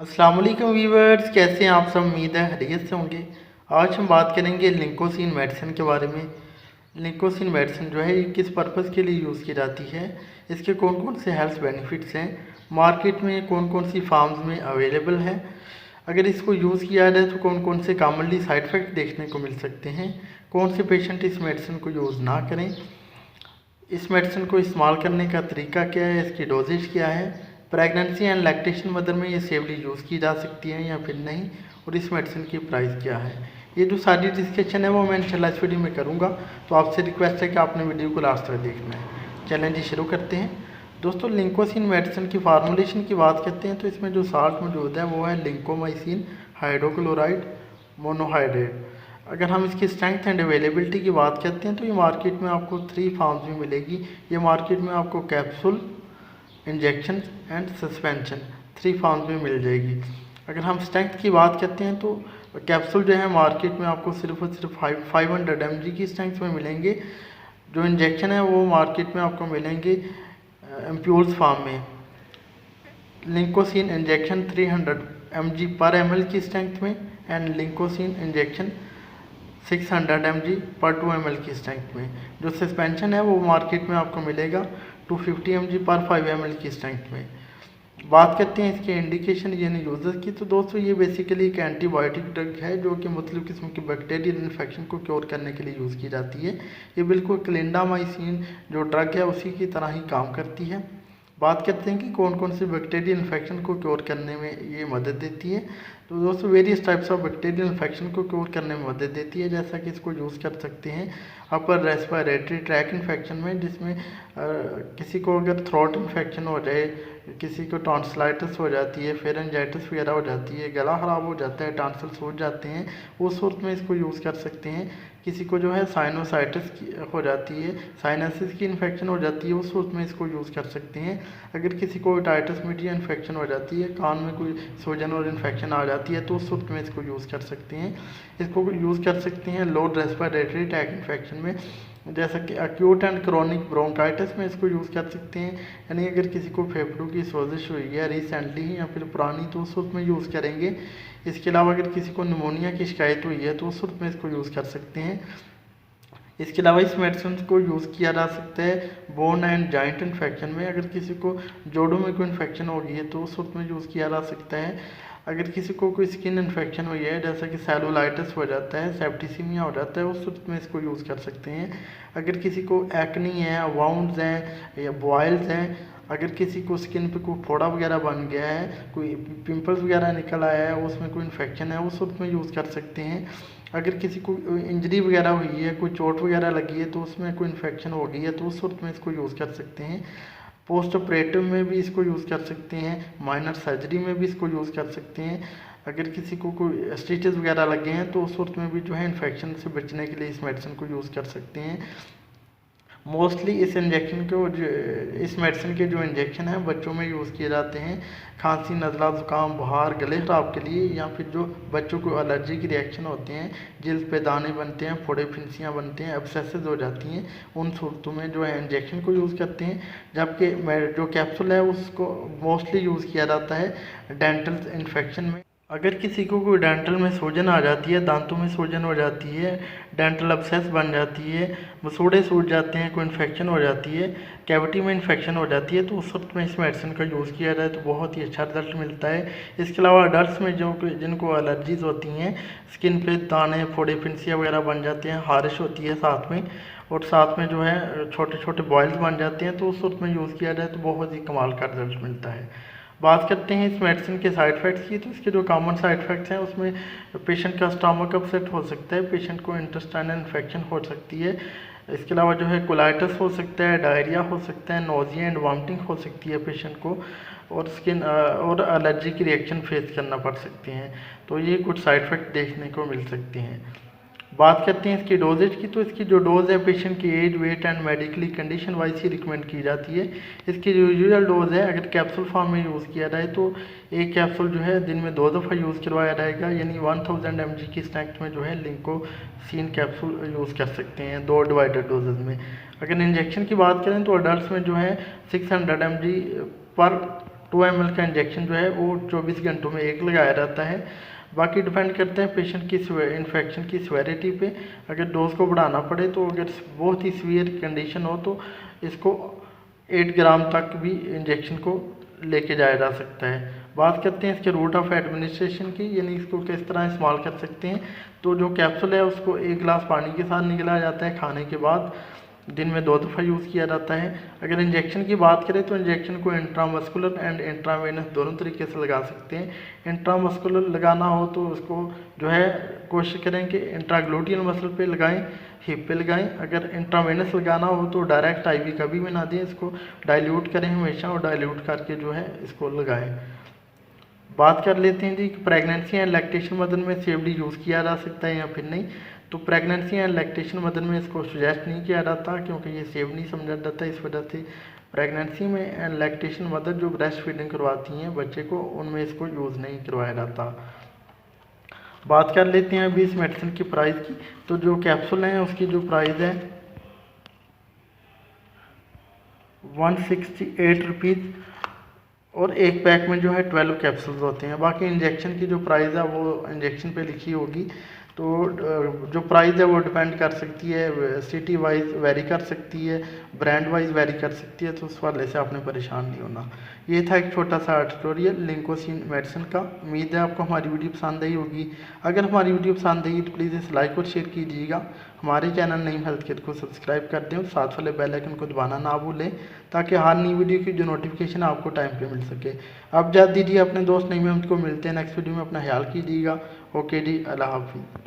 अस्सलाम वालेकुम वीवर्स, कैसे हैं आप सब। उम्मीद है खैरियत से होंगे। आज हम बात करेंगे लिंकोसिन मेडिसिन के बारे में। लिंकोसिन मेडिसिन जो है ये किस पर्पज़ के लिए यूज़ की जाती है, इसके कौन कौन से हेल्थ बेनिफिट्स हैं, मार्केट में कौन कौन सी फार्म्स में अवेलेबल है, अगर इसको यूज़ किया जाए तो कौन कौन से कॉमनली साइड इफ़ेक्ट देखने को मिल सकते हैं, कौन से पेशेंट इस मेडिसिन को यूज़ ना करें, इस मेडिसिन को इस्तेमाल करने का तरीका क्या है, इसकी डोजेज क्या है, प्रेगनेंसी एंड लैक्टेशन मदर में ये सेफली यूज़ की जा सकती है या फिर नहीं, और इस मेडिसिन की प्राइस क्या है। ये जो सारी डिस्कशन है वो मैं इंशाल्लाह इस वीडियो में करूँगा, तो आपसे रिक्वेस्ट है कि आपने वीडियो को लास्ट तक देखना है। चलें जी, शुरू करते हैं। दोस्तों, लिंकोसिन मेडिसिन की फार्मूलेशन की बात करते हैं तो इसमें जो साल्ट मौजूद है वो है लिंकोमाइसिन हाइड्रोक्लोराइड मोनोहाइड्रेट। अगर हम इसकी स्ट्रेंथ एंड अवेलेबिलिटी की बात करते हैं तो ये मार्केट में आपको 3 फॉर्म्स में मिलेगी। ये मार्केट में आपको capsule, injection and suspension 3 forms में मिल जाएगी। अगर हम स्ट्रेंथ की बात करते हैं तो कैप्सूल जो है मार्केट में आपको सिर्फ और सिर्फ 500 mg की स्ट्रेंथ में मिलेंगे। जो इंजेक्शन है वो मार्केट में आपको मिलेंगे एम्प्यूल्स फॉर्म में। लिंकोसिन इंजेक्शन 300 mg पर ml की स्ट्रेंथ में एंड लिंकोसिन इंजेक्शन 600 mg पर 2 ml की स्ट्रेंथ में। जो सस्पेंशन है वो मार्केट में आपको मिलेगा 250 mg पर 5 ml की स्ट्रेंथ में। बात करते हैं इसके इंडिकेशन यानी यूजर्स की, तो दोस्तों ये बेसिकली एक एंटीबायोटिक ड्रग है जो कि मुख्तलिफ किस्म के बैक्टीरियल इन्फेक्शन को क्योर करने के लिए यूज़ की जाती है। ये बिल्कुल क्लिंडामाइसिन जो ड्रग है उसी की तरह ही काम करती है। बात करते हैं कि कौन कौन से बैक्टीरियल इन्फेक्शन को क्योर करने में ये मदद देती है। तो दोस्तों, various types of bacterial infection को क्योर करने में मदद देती है, जैसा कि इसको यूज़ कर सकते हैं अपर रेस्पिरेटरी ट्रैक इन्फेक्शन में, जिसमें किसी को अगर थ्रोट इन्फेक्शन हो जाए, किसी को टॉन्सिलाइटिस हो जाती है, फेरेंजाइटिस वगैरह हो जाती है, गला ख़राब हो जाता है, टॉन्सिल्स हो जाते हैं, उस सूरत में इसको यूज़ कर सकते हैं। किसी को जो है साइनोसाइटिस हो जाती है, साइनसिस की इन्फेक्शन हो जाती है, उस सूरत में इसको यूज़ कर सकते हैं। अगर किसी को ओटाइटिस मीडिया इन्फेक्शन हो जाती है, कान में कोई सूजन और इन्फेक्शन आ जाती है, तो उस सूरत में इसको यूज़ कर सकते हैं। इसको यूज़ कर सकते हैं लो रेस्पिरेटरी ट्रैक इन्फेक्शन में, जैसा कि एक्यूट एंड क्रोनिक ब्रोंकाइटिस में इसको यूज़ कर सकते हैं। यानी अगर किसी को फेफड़ों की सोजिश हुई है रिसेंटली ही या फिर पुरानी, तो उस वक्त में यूज़ करेंगे। इसके अलावा अगर किसी को निमोनिया की शिकायत हुई है तो उस वक्त में इसको यूज़ कर सकते हैं। इसके अलावा इस मेडिसिन को यूज़ किया जा सकता है बोन एंड जॉइंट इन्फेक्शन में। अगर किसी को जोड़ों में कोई इन्फेक्शन हो गई है तो उस वक्त में यूज़ किया जा सकता है। अगर किसी को कोई स्किन इन्फेक्शन हुई है, जैसा कि सेलुलाइटिस हो जाता है, सेप्टिसीमिया हो जाता है, उस वक्त में इसको यूज़ कर सकते हैं। अगर किसी को एक्नी है, वाउंड्स हैं या बॉयल्स हैं, अगर किसी को स्किन पे कोई फोड़ा वगैरह बन गया है, कोई पिंपल्स वगैरह निकल आया है, उसमें कोई इन्फेक्शन है, उस वक्त में यूज़ कर सकते हैं। अगर किसी को इंजरी वगैरह हुई है, कोई चोट वगैरह लगी है, तो उसमें कोई इन्फेक्शन हो गई है, तो उस वक्त में इसको यूज़ कर सकते हैं। पोस्ट ऑपरेटिव में भी इसको यूज़ कर सकते हैं, माइनर सर्जरी में भी इसको यूज़ कर सकते हैं। अगर किसी को कोई स्टिचेस वगैरह लगे हैं तो उस वक्त में भी जो है इन्फेक्शन से बचने के लिए इस मेडिसिन को यूज़ कर सकते हैं। मोस्टली इस इंजेक्शन को इस मेडिसिन के जो इंजेक्शन हैं बच्चों में यूज़ किए जाते हैं खांसी, नज़ला, ज़ुकाम, बुखार, गले ख़राब के लिए, या फिर जो बच्चों को एलर्जी की रिएक्शन होते हैं, जिल्द पे दाने बनते हैं, फोड़े फिंसियाँ बनते हैं, एब्सेसेस हो जाती हैं, उन सूरतों में जो है इंजेक्शन को यूज़ करते हैं। जबकि जो कैप्सूल है उसको मोस्टली यूज़ किया जाता है डेंटल इन्फेक्शन में। अगर किसी को कोई डेंटल में सूजन आ जाती है, दांतों में सूजन हो जाती है, डेंटल अब्सेस बन जाती है, मसूड़े सूज जाते हैं, कोई इन्फेक्शन हो जाती है, कैविटी में इन्फेक्शन हो जाती है, तो उस वक्त में इस मेडिसिन का यूज़ किया जाए तो बहुत ही अच्छा रिजल्ट मिलता है। इसके अलावा अडल्ट में जो जिनको एलर्जीज़ होती हैं, स्किन पे दाने, फोड़े फिंसियाँ वगैरह बन जाते हैं, खारिश होती है साथ में, और साथ में जो है छोटे छोटे बॉयल्स बन जाते हैं, तो उस वक्त में यूज़ किया जाए तो बहुत ही कमाल का रिजल्ट मिलता है। बात करते हैं इस मेडिसिन के साइड इफ़ेक्ट्स की, तो इसके जो कॉमन साइड इफ़ेक्ट्स हैं उसमें पेशेंट का स्टमक अपसेट हो सकता है, पेशेंट को इंटेस्टाइनल इन्फेक्शन हो सकती है, इसके अलावा जो है कोलाइटिस हो सकता है, डायरिया हो सकता है, नोजिया एंड वॉमिटिंग हो सकती है पेशेंट को, और स्किन और एलर्जी की रिएक्शन फेस करना पड़ सकती हैं। तो ये कुछ साइड इफ़ेक्ट देखने को मिल सकते हैं। बात करते हैं इसकी डोजेज की, तो इसकी जो डोज़ है पेशेंट की age, weight and medically condition wise ही रिकमेंड की जाती है। इसकी जो यूजुअल डोज़ है, अगर कैप्सूल फॉर्म में यूज़ किया जाए तो एक कैप्सूल जो है दिन में 2 दफ़ा यूज़ करवाया जाएगा, यानी 1000 mg की स्ट्रेंथ में जो है लिंकोसिन कैप्सूल यूज़ कर सकते हैं 2 डिवाइडेड डोजेज में। अगर इंजेक्शन की बात करें तो अडल्ट में जो है 600 mg पर 2 ml का इंजेक्शन जो है वो 24 घंटों में एक लगाया जाता है। बाकी डिपेंड करते हैं पेशेंट की इन्फेक्शन की सीवेरिटी पे। अगर डोज को बढ़ाना पड़े तो अगर बहुत ही सीवियर कंडीशन हो तो इसको 8 ग्राम तक भी इंजेक्शन को लेके जाया जा सकता है। बात करते हैं इसके रूट ऑफ एडमिनिस्ट्रेशन की, यानी इसको किस तरह इस्तेमाल कर सकते हैं। तो जो कैप्सूल है उसको 1 गिलास पानी के साथ निगला जाता है खाने के बाद, दिन में 2 दफ़ा यूज़ किया जाता है। अगर इंजेक्शन की बात करें तो इंजेक्शन को इंट्रामस्कुलर एंड इंट्रावेनस दोनों तरीके से लगा सकते हैं। इंट्रामस्कुलर लगाना हो तो उसको जो है कोशिश करें कि इंट्राग्लूटियल मसल पे लगाएं, हिप पे लगाएं। अगर इंट्रावेनस लगाना हो तो डायरेक्ट आईवी कभी भी ना दें, इसको डाइल्यूट करें हमेशा और डाइल्यूट करके जो है इसको लगाएं। बात कर लेते हैं जी कि प्रेगनेंसी एंड लैक्टेशन मदर में सेवडी यूज़ किया जा सकता है या फिर नहीं। तो प्रेगनेंसी एंड लैक्टेशन मदर में इसको सजेस्ट नहीं किया जाता क्योंकि ये सेव नहीं समझा जाता। इस वजह से प्रेगनेंसी में एंड लैक्टेशन मदर जो ब्रेस्ट फीडिंग करवाती हैं बच्चे को, उनमें इसको यूज़ नहीं करवाया जाता। बात कर लेते हैं अभी इस मेडिसिन की प्राइस की। तो जो कैप्सूल हैं उसकी जो प्राइस है 168 रुपीज़ और एक पैक में जो है 12 कैप्सूल्स होते हैं। बाकी इंजेक्शन की जो प्राइस है वो इंजेक्शन पे लिखी होगी। तो जो प्राइस है वो डिपेंड कर सकती है, सिटी वाइज वेरी कर सकती है, ब्रांड वाइज वेरी कर सकती है। तो उस वाले से आपने परेशान नहीं होना। ये था एक छोटा सा ट्यूटोरियल लिंकोसिन मेडिसिन का। उम्मीद है आपको हमारी वीडियो पसंद आई होगी। अगर हमारी वीडियो पसंद आई तो प्लीज़ इसे लाइक और शेयर कीजिएगा। हमारे चैनल नईम हेल्थ केयर को सब्सक्राइब कर दें और साथ वाले बेल आइकन को दबाना ना भूलें ताकि हर नई वीडियो की जो नोटिफिकेशन आपको टाइम पे मिल सके। अब जा दीजिए अपने दोस्त नईम हेल्थ को, मिलते हैं नेक्स्ट वीडियो में। अपना ख्याल कीजिएगा। ओके जी, अल्लाह हाफिज़।